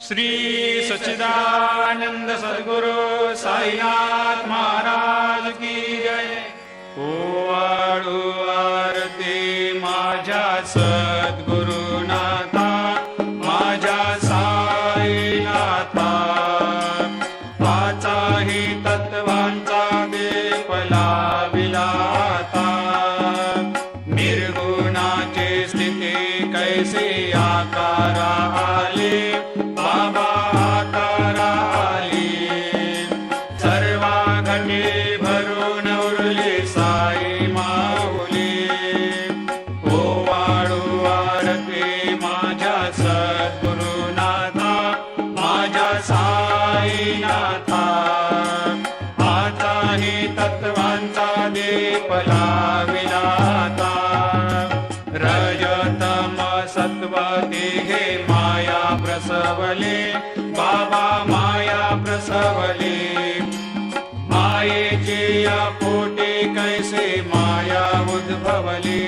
श्री सच्चिदानंद सद्गुरु साईनाथ महाराज की जय। ओवाळू आरती माझ्या सद्गुरुनाथा, माझ्या साईनाथा, पाचाही तत्वांचा दीप लाविला आता। निर्गुणाची स्थिती कैसे आकारा आले, बाबा आकारा आली। सर्वा घटी भरून उरली साई माऊली। ओवाळू आरती माझ्या सद्गुरुनाथा, माझ्या साईनाथा, आताही तत्वांचा दीप लाविला आता। रजतम सत्व तिघे माया प्रसवले, बाबा माया प्रसवले। मायेची या पोटी कैसे माया उद्भवली।